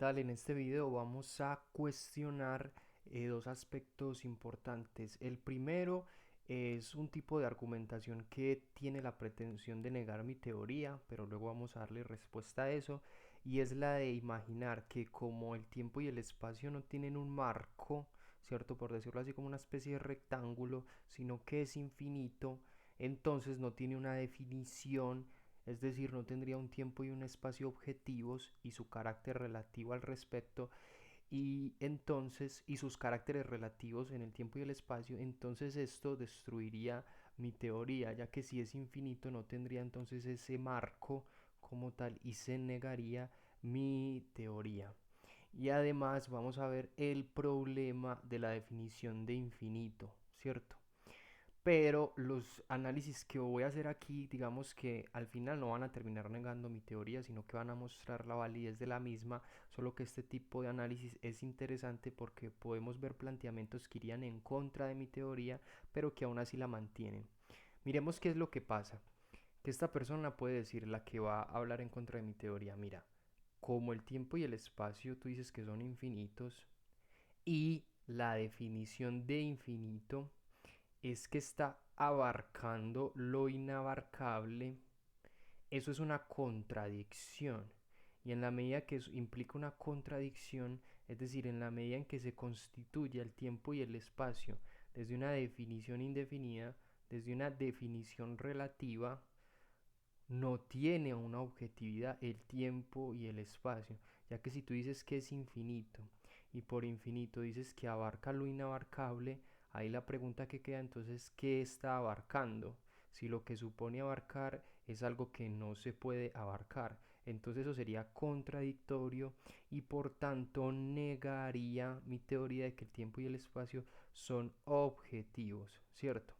Tal, en este video vamos a cuestionar dos aspectos importantes. El primero es un tipo de argumentación que tiene la pretensión de negar mi teoría, pero luego vamos a darle respuesta a eso, y es la de imaginar que como el tiempo y el espacio no tienen un marco, ¿cierto? Por decirlo así, como una especie de rectángulo, sino que es infinito, entonces no tiene una definición, es decir, no tendría un tiempo y un espacio objetivos y su carácter relativo al respecto, y entonces, y sus caracteres relativos en el tiempo y el espacio, entonces esto destruiría mi teoría, ya que si es infinito no tendría entonces ese marco como tal y se negaría mi teoría. Y además vamos a ver el problema de la definición de infinito, ¿cierto? Pero los análisis que voy a hacer aquí, digamos que al final no van a terminar negando mi teoría, sino que van a mostrar la validez de la misma, solo que este tipo de análisis es interesante porque podemos ver planteamientos que irían en contra de mi teoría, pero que aún así la mantienen. Miremos qué es lo que pasa. Que esta persona puede decir, la que va a hablar en contra de mi teoría, mira, como el tiempo y el espacio tú dices que son infinitos y la definición de infinito es que está abarcando lo inabarcable, eso es una contradicción. Y en la medida que eso implica una contradicción, es decir, en la medida en que se constituye el tiempo y el espacio desde una definición indefinida, desde una definición relativa, no tiene una objetividad el tiempo y el espacio, ya que si tú dices que es infinito y por infinito dices que abarca lo inabarcable, ahí la pregunta que queda entonces, ¿qué está abarcando? Si lo que supone abarcar es algo que no se puede abarcar, entonces eso sería contradictorio y por tanto negaría mi teoría de que el tiempo y el espacio son objetivos, ¿cierto?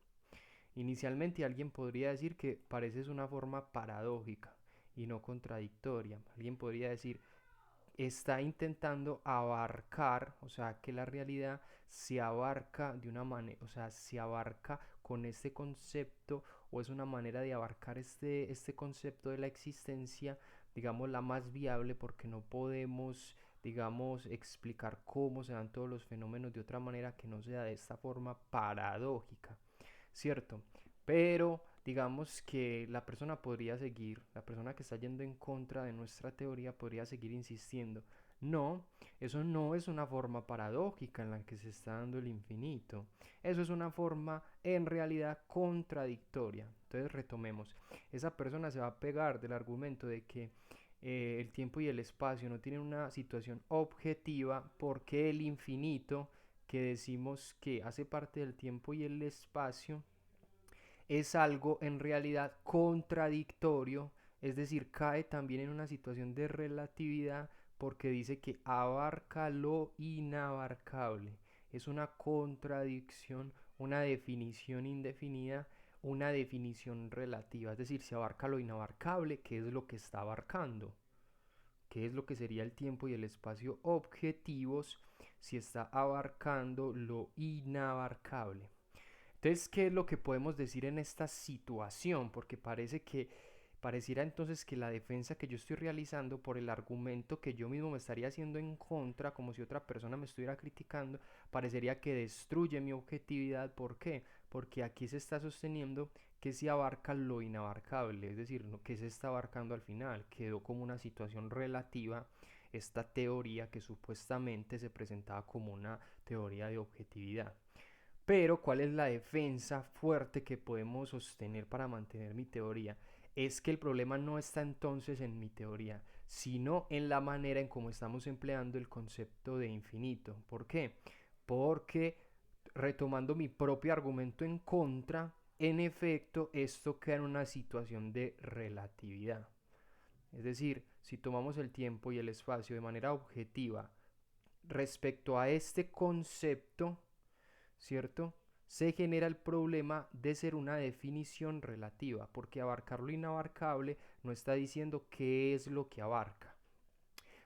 Inicialmente alguien podría decir que parece una forma paradójica y no contradictoria. Alguien podría decir, está intentando abarcar, o sea, que la realidad se abarca de una manera, o sea, se abarca con este concepto o es una manera de abarcar este concepto de la existencia, digamos, la más viable porque no podemos, digamos, explicar cómo se dan todos los fenómenos de otra manera que no sea de esta forma paradójica. ¿Cierto? Pero digamos que la persona podría seguir, la persona que está yendo en contra de nuestra teoría podría seguir insistiendo. No, eso no es una forma paradójica en la que se está dando el infinito. Eso es una forma en realidad contradictoria. Entonces retomemos. Esa persona se va a pegar del argumento de que el tiempo y el espacio no tienen una situación objetiva porque el infinito que decimos que hace parte del tiempo y el espacio es algo en realidad contradictorio, es decir, cae también en una situación de relatividad porque dice que abarca lo inabarcable. Es una contradicción, una definición indefinida, una definición relativa, es decir, se abarca lo inabarcable, que es lo que está abarcando, que es lo que sería el tiempo y el espacio objetivos, si está abarcando lo inabarcable. Entonces, ¿qué es lo que podemos decir en esta situación? Porque pareciera entonces que la defensa que yo estoy realizando por el argumento que yo mismo me estaría haciendo en contra, como si otra persona me estuviera criticando, parecería que destruye mi objetividad. ¿Por qué? Porque aquí se está sosteniendo que se abarca lo inabarcable, es decir, que se está abarcando al final. Quedó como una situación relativa esta teoría que supuestamente se presentaba como una teoría de objetividad. Pero, ¿cuál es la defensa fuerte que podemos sostener para mantener mi teoría? Es que el problema no está entonces en mi teoría, sino en la manera en cómo estamos empleando el concepto de infinito. ¿Por qué? Porque, retomando mi propio argumento en contra, en efecto, esto queda en una situación de relatividad. Es decir, si tomamos el tiempo y el espacio de manera objetiva respecto a este concepto, ¿cierto? Se genera el problema de ser una definición relativa, porque abarcar lo inabarcable no está diciendo qué es lo que abarca.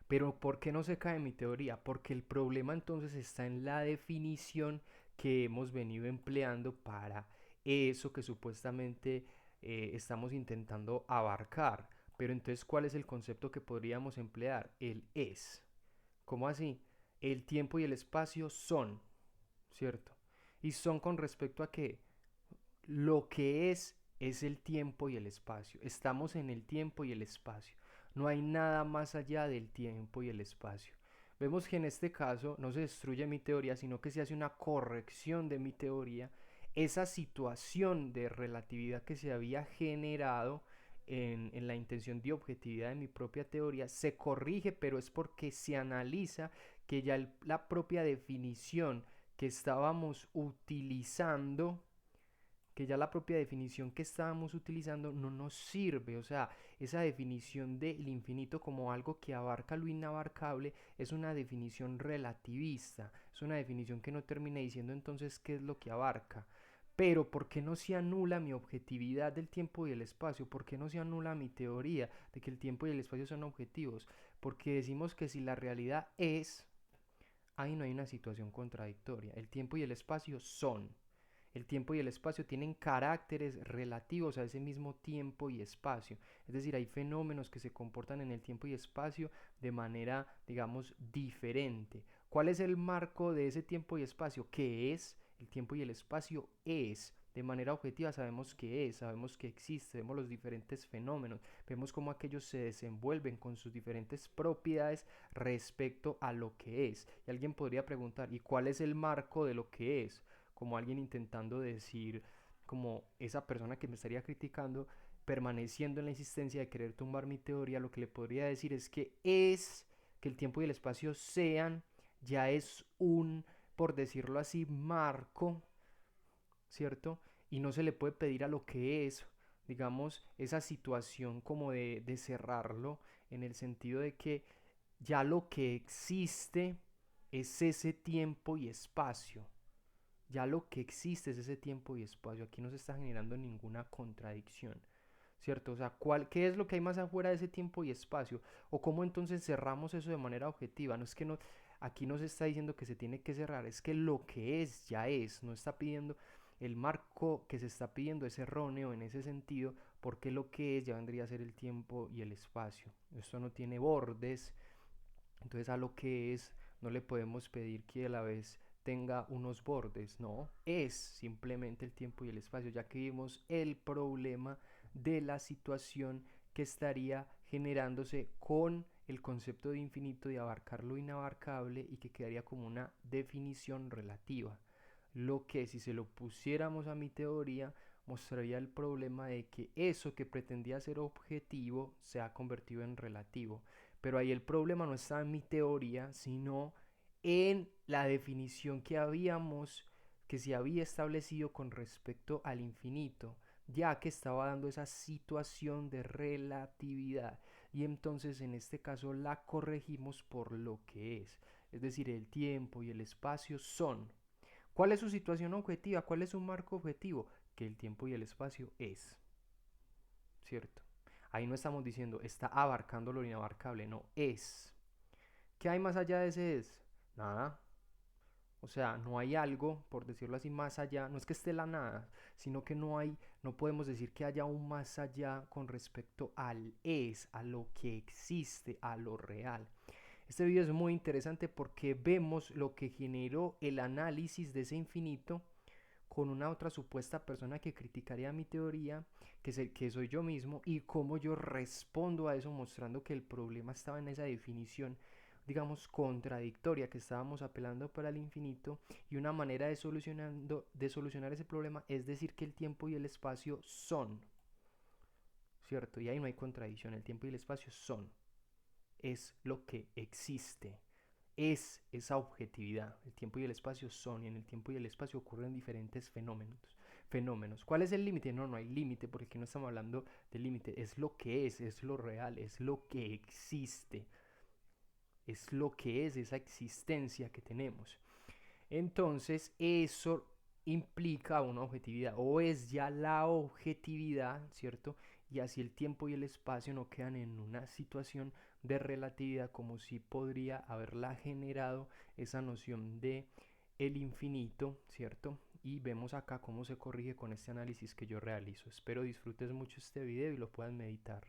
Pero ¿por qué no se cae mi teoría? Porque el problema entonces está en la definición que hemos venido empleando para eso que supuestamente estamos intentando abarcar. Pero entonces, ¿cuál es el concepto que podríamos emplear? El es. ¿Cómo así? El tiempo y el espacio son, ¿cierto? Y son con respecto a que lo que es el tiempo y el espacio. Estamos en el tiempo y el espacio. No hay nada más allá del tiempo y el espacio. Vemos que en este caso no se destruye mi teoría, sino que se hace una corrección de mi teoría. Esa situación de relatividad que se había generado en la intención de objetividad de mi propia teoría se corrige, pero es porque se analiza que ya la propia definición que estábamos utilizando, que ya la propia definición que estábamos utilizando no nos sirve. O sea, esa definición del infinito como algo que abarca lo inabarcable es una definición relativista, es una definición que no termina diciendo entonces qué es lo que abarca. Pero ¿por qué no se anula mi objetividad del tiempo y el espacio? ¿Por qué no se anula mi teoría de que el tiempo y el espacio son objetivos? Porque decimos que si la realidad es, ahí no hay una situación contradictoria. El tiempo y el espacio son. El tiempo y el espacio tienen caracteres relativos a ese mismo tiempo y espacio. Es decir, hay fenómenos que se comportan en el tiempo y espacio de manera, digamos, diferente. ¿Cuál es el marco de ese tiempo y espacio? ¿Qué es? El tiempo y el espacio es. De manera objetiva sabemos qué es, sabemos que existe, vemos los diferentes fenómenos, vemos cómo aquellos se desenvuelven con sus diferentes propiedades respecto a lo que es. Y alguien podría preguntar, ¿y cuál es el marco de lo que es? Como alguien intentando decir, como esa persona que me estaría criticando, permaneciendo en la insistencia de querer tumbar mi teoría, lo que le podría decir es que el tiempo y el espacio sean, ya es un, por decirlo así, marco, ¿cierto? Y no se le puede pedir a lo que es, digamos, esa situación como de cerrarlo, en el sentido de que ya lo que existe es ese tiempo y espacio. Ya lo que existe es ese tiempo y espacio. Aquí no se está generando ninguna contradicción, ¿cierto? O sea, ¿qué es lo que hay más afuera de ese tiempo y espacio? ¿O cómo entonces cerramos eso de manera objetiva? No es que no, aquí no se está diciendo que se tiene que cerrar, es que lo que es ya es. No está pidiendo, el marco que se está pidiendo es erróneo en ese sentido, porque lo que es ya vendría a ser el tiempo y el espacio. Esto no tiene bordes, entonces a lo que es no le podemos pedir que a la vez tenga unos bordes, no, es simplemente el tiempo y el espacio, ya que vimos el problema de la situación que estaría generándose con el concepto de infinito, de abarcar lo inabarcable, y que quedaría como una definición relativa. Lo que si se lo pusiéramos a mi teoría mostraría el problema de que eso que pretendía ser objetivo se ha convertido en relativo. Pero ahí el problema no está en mi teoría, sino en la definición que se había establecido con respecto al infinito, ya que estaba dando esa situación de relatividad. Y entonces en este caso la corregimos por lo que es decir, el tiempo y el espacio son. ¿Cuál es su situación objetiva? ¿Cuál es su marco objetivo? Que el tiempo y el espacio es, ¿cierto? Ahí no estamos diciendo está abarcando lo inabarcable, no, es. ¿Qué hay más allá de ese es? Nada. O sea, no hay algo, por decirlo así, más allá. No es que esté la nada, sino que no hay, no podemos decir que haya un más allá con respecto al es, a lo que existe, a lo real. Este video es muy interesante porque vemos lo que generó el análisis de ese infinito con una otra supuesta persona que criticaría mi teoría, que soy yo mismo, y cómo yo respondo a eso mostrando que el problema estaba en esa definición, digamos, contradictoria, que estábamos apelando para el infinito, y una manera de solucionar ese problema es decir que el tiempo y el espacio son, ¿cierto? Y ahí no hay contradicción, el tiempo y el espacio son, es lo que existe, es esa objetividad. El tiempo y el espacio son, y en el tiempo y el espacio ocurren diferentes fenómenos. ¿Cuál es el límite? No, no hay límite, porque aquí no estamos hablando de límite, es lo que es lo real, es lo que existe, es lo que es esa existencia que tenemos. Entonces eso implica una objetividad, o es ya la objetividad, ¿cierto? Y así el tiempo y el espacio no quedan en una situación de relatividad, como si podría haberla generado esa noción de el infinito, ¿cierto? Y vemos acá cómo se corrige con este análisis que yo realizo. Espero disfrutes mucho este video y lo puedas meditar.